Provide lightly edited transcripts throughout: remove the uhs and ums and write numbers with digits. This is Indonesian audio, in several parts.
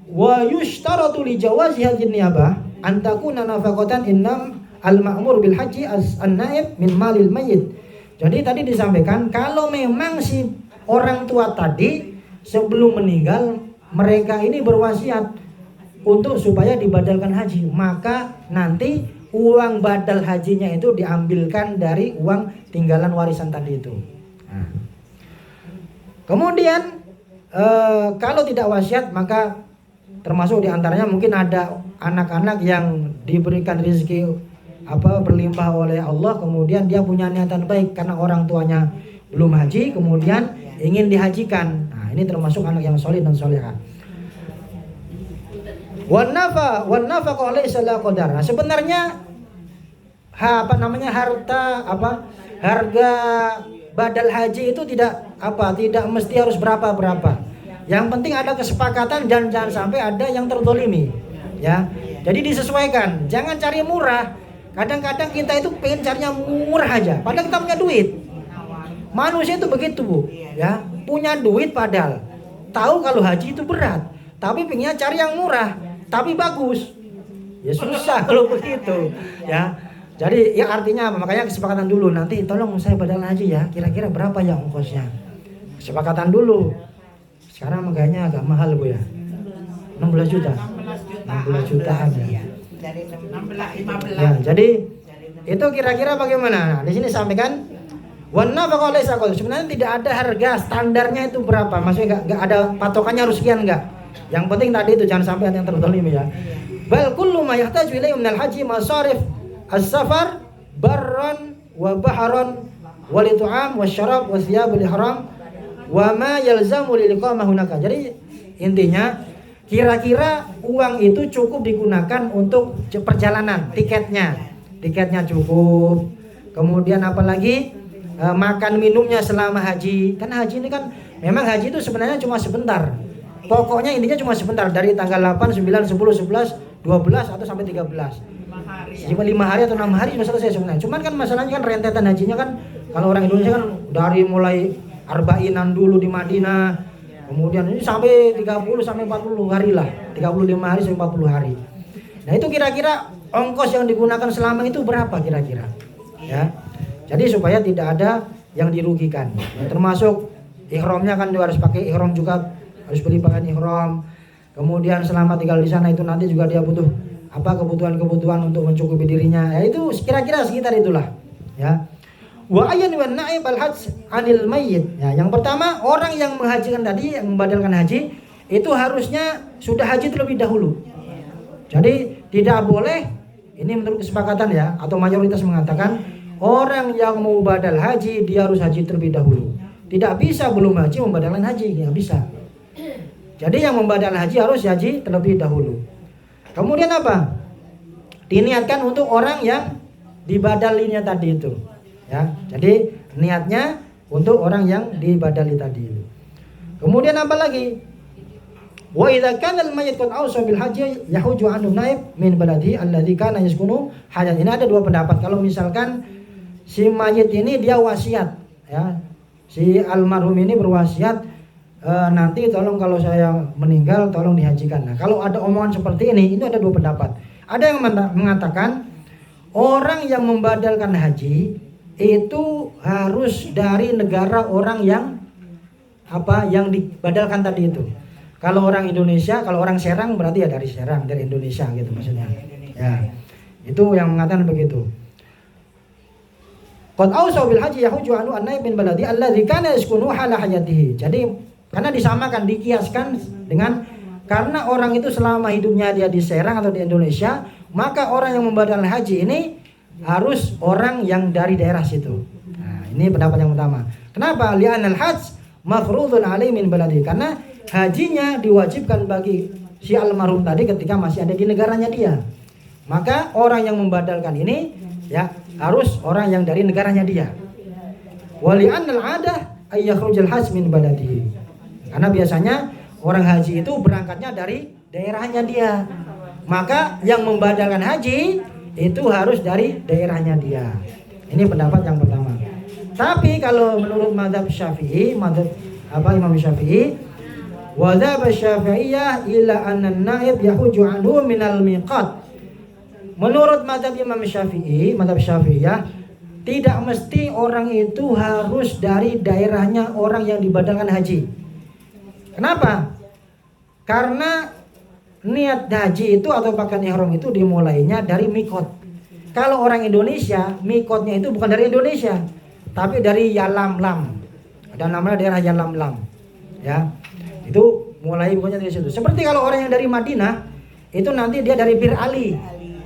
Wa yushtaratu li jawazi hadhihi niyabah an takuna nafaqatan innam al-ma'mur bil haji an-naib min malil mayyit. Jadi tadi disampaikan kalau memang si orang tua tadi sebelum meninggal mereka ini berwasiat untuk supaya dibadalkan haji, maka nanti uang badal hajinya itu diambilkan dari uang tinggalan warisan tadi itu. Nah. Kemudian kalau tidak wasiat maka termasuk diantaranya mungkin ada anak-anak yang diberikan rezeki berlimpah oleh Allah, kemudian dia punya niatan baik karena orang tuanya belum haji, kemudian ingin dihajikan. Nah, ini termasuk anak yang soleh dan solehah. Wan nafaqa laysa la qadar. Nah, sebenarnya harga badal haji itu tidak mesti harus berapa. Yang penting ada kesepakatan dan jangan sampai ada yang terzalimi, ya. Jadi disesuaikan, jangan cari murah. Kadang-kadang kita itu pengen carinya murah aja, padahal kita punya duit. Manusia itu begitu, Bu, ya. Punya duit padahal tahu kalau haji itu berat, tapi pengen cari yang murah, tapi bagus. Ya susah kalau begitu, ya. Jadi ya artinya apa? Makanya kesepakatan dulu, nanti tolong saya badal haji ya, kira-kira berapa ya ongkosnya. Kesepakatan dulu. Sekarang makanya agak mahal, Bu, ya. 16 juta. 16 juta aja. Dari 16 15. Ya, jadi itu kira-kira bagaimana? Nah, di sini sampaikan wan nafaqa laysa qadar. Sebenarnya tidak ada harga standarnya itu berapa. Maksudnya enggak ada patokannya harus sekian, enggak. Yang penting tadi itu jangan sampai ada yang terzalim, ya. Bal kullu ma yahtaju ilayhi minal haji masarif as-safar barran wa bahran wal it'am wasyarab wa thiyabul ihram wa ma yalzamu lil iqamah hunaka. Jadi intinya kira-kira uang itu cukup digunakan untuk perjalanan, tiketnya cukup. Kemudian apalagi makan minumnya selama haji. Kan haji ini kan memang haji itu sebenarnya cuma sebentar. Pokoknya intinya cuma sebentar, dari tanggal 8, 9, 10, 11, 12 atau sampai 13. 5 hari atau 6 hari sudah selesai sebenarnya. Cuman kan masalahnya kan rentetan hajinya kan kalau orang Indonesia kan dari mulai arbainan dulu di Madinah. Kemudian ini sampai 30 sampai 40 hari lah. 35 hari sampai 40 hari. Nah, itu kira-kira ongkos yang digunakan selama itu berapa kira-kira? Ya. Jadi supaya tidak ada yang dirugikan. Ya, termasuk ihramnya kan juga harus pakai ihram juga, harus beli pakaian ihram. Kemudian selama tinggal di sana itu nanti juga dia butuh kebutuhan-kebutuhan untuk mencukupi dirinya. Ya, itu kira-kira sekitar itulah. Ya. Wa ayyan wa na'ib al-hajj 'anil mayyit. Ya, yang pertama, orang yang menghajikan tadi, yang membadalkan haji, itu harusnya sudah haji terlebih dahulu. Jadi tidak boleh, ini menurut kesepakatan ya, atau mayoritas mengatakan orang yang mau badal haji dia harus haji terlebih dahulu. Tidak bisa belum haji membadalkan haji, nggak bisa. Jadi yang membadal haji harus haji terlebih dahulu. Kemudian apa? Diniatkan untuk orang yang dibadalinya tadi itu. Ya, jadi niatnya untuk orang yang dibadali tadi. Kemudian apa lagi? Wa idza kana al-mayyit qad awsa bil haji yahuju anhu naib min baladi alladhi kana yaskunu hajat. Ini ada dua pendapat. Kalau misalkan si mayit ini dia wasiat, ya. Si almarhum ini berwasiat, nanti tolong kalau saya meninggal tolong dihajikan. Nah, kalau ada omongan seperti ini ada dua pendapat. Ada yang mengatakan orang yang membadalkan haji itu harus dari negara orang yang dibadalkan tadi itu. Kalau orang Indonesia, kalau orang Serang berarti ya dari Serang, dari Indonesia gitu maksudnya. Ya. Itu yang mengatakan begitu. Qad awsa bil haji yahuju anhu an-naib min baladi alladzi kana yaskunu hala hayatihi. Jadi karena disamakan, dikiaskan dengan karena orang itu selama hidupnya dia di Serang atau di Indonesia, maka orang yang membadalkan haji ini harus orang yang dari daerah situ. Nah, ini pendapat yang pertama. Kenapa? Li'anal hajj mafrudun alaihi min baladi. Karena hajinya diwajibkan bagi si almarhum tadi ketika masih ada di negaranya dia. Maka orang yang membadalkan ini ya harus orang yang dari negaranya dia. Wa li'annal 'adah ay yakhrujul hajj min baladihi. Karena biasanya orang haji itu berangkatnya dari daerahnya dia. Maka yang membadalkan haji itu harus dari daerahnya dia. Ini pendapat yang pertama. Tapi kalau menurut mazhab Syafi'i, Imam Syafi'i, Wa dzaba Syafi'iyah ila anna an-naib yahuju anhu minal miqat. Menurut mazhab Imam Syafi'i, mazhab Syafi'iyah, tidak mesti orang itu harus dari daerahnya orang yang dibatalkan haji. Kenapa? Karena niat haji itu atau pakaian ihram itu dimulainya dari mikot. Kalau orang Indonesia, mikotnya itu bukan dari Indonesia, tapi dari Yalamlam. Ada namanya daerah Yalamlam. Ya. Itu mulai bukannya dari situ. Seperti kalau orang yang dari Madinah, itu nanti dia dari Bir Ali.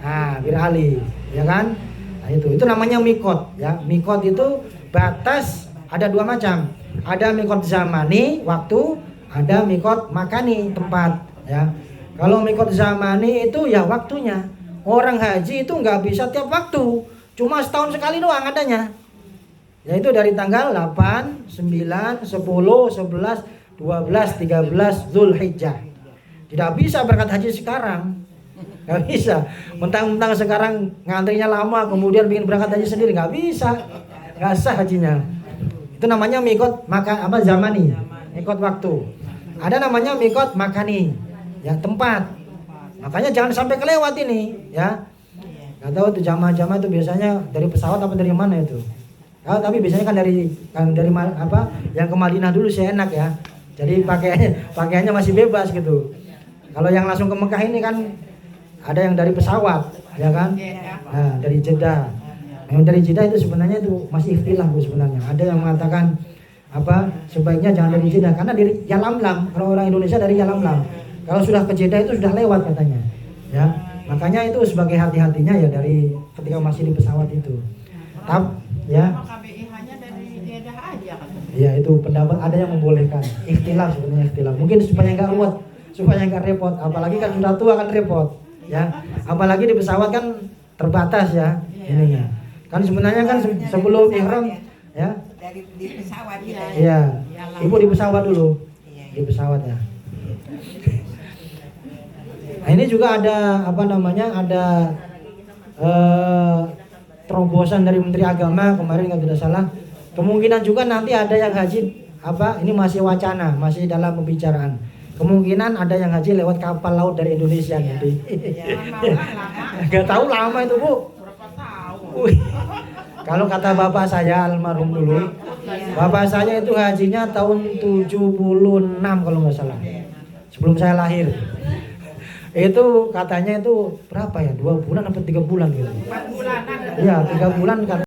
Nah, Bir Ali, ya kan? Nah, itu namanya mikot, ya. Mikot itu batas ada dua macam. Ada mikot zamani, waktu, ada mikot makani, tempat, ya. Kalau mikot zamani itu ya waktunya. Orang haji itu nggak bisa tiap waktu, cuma setahun sekali doang adanya. Yaitu dari tanggal 8, 9, 10, 11, 12, 13 Zulhijjah. Tidak bisa berangkat haji sekarang. Nggak bisa. Mentang-mentang sekarang ngantrinya lama, kemudian bikin berangkat haji sendiri, nggak bisa. Nggak sah hajinya. Itu namanya mikot zamani, mikot waktu. Ada namanya mikot makani, ya tempat. Makanya jangan sampai kelewat ini, ya. Nggak tahu tuh jamaah-jamaah itu biasanya dari pesawat apa dari mana itu. Oh, tapi biasanya kan dari yang ke Madinah dulu sih enak ya. Jadi pakaiannya masih bebas gitu. Kalau yang langsung ke Mekah ini kan ada yang dari pesawat, ya kan? Nah, dari Jeddah. Yang dari Jeddah itu sebenarnya itu masih ikhtilaf sebenarnya. Ada yang mengatakan sebaiknya jangan dari Jeddah karena dari Yalamlam. Kalau orang Indonesia dari Yalamlam. Kalau sudah ke Jeddah itu sudah lewat katanya. Ya. Makanya itu sebagai hati-hatinya ya dari ketika masih di pesawat itu. Ya. KBIH-nya dari Jeddah aja kan. Ya, itu pendapat ada yang membolehkan. Ikhtilaf sebenarnya ikhtilaf. Mungkin supaya nggak ruwet, supaya nggak repot. Apalagi kan sudah tua kan repot. Ya, apalagi di pesawat kan terbatas ya ininya. Kan sebenarnya kan sebelum ihram ya. Dari di pesawat kita. Iya. Ibu di pesawat dulu. Di pesawat ya. Nah, ini juga ada ada terobosan dari Menteri Agama kemarin kalau tidak salah. Kemungkinan juga nanti ada yang haji ini masih wacana, masih dalam pembicaraan. Kemungkinan ada yang haji lewat kapal laut dari Indonesia nanti. Gak tahu lama itu Bu. Berapa tahun? Kalau kata bapak saya almarhum dulu, bapak saya itu hajinya tahun 76 kalau nggak salah, sebelum saya lahir. Itu katanya itu berapa ya? 2 bulan atau 3 bulan gitu. 4 bulanan. Iya 3 bulan.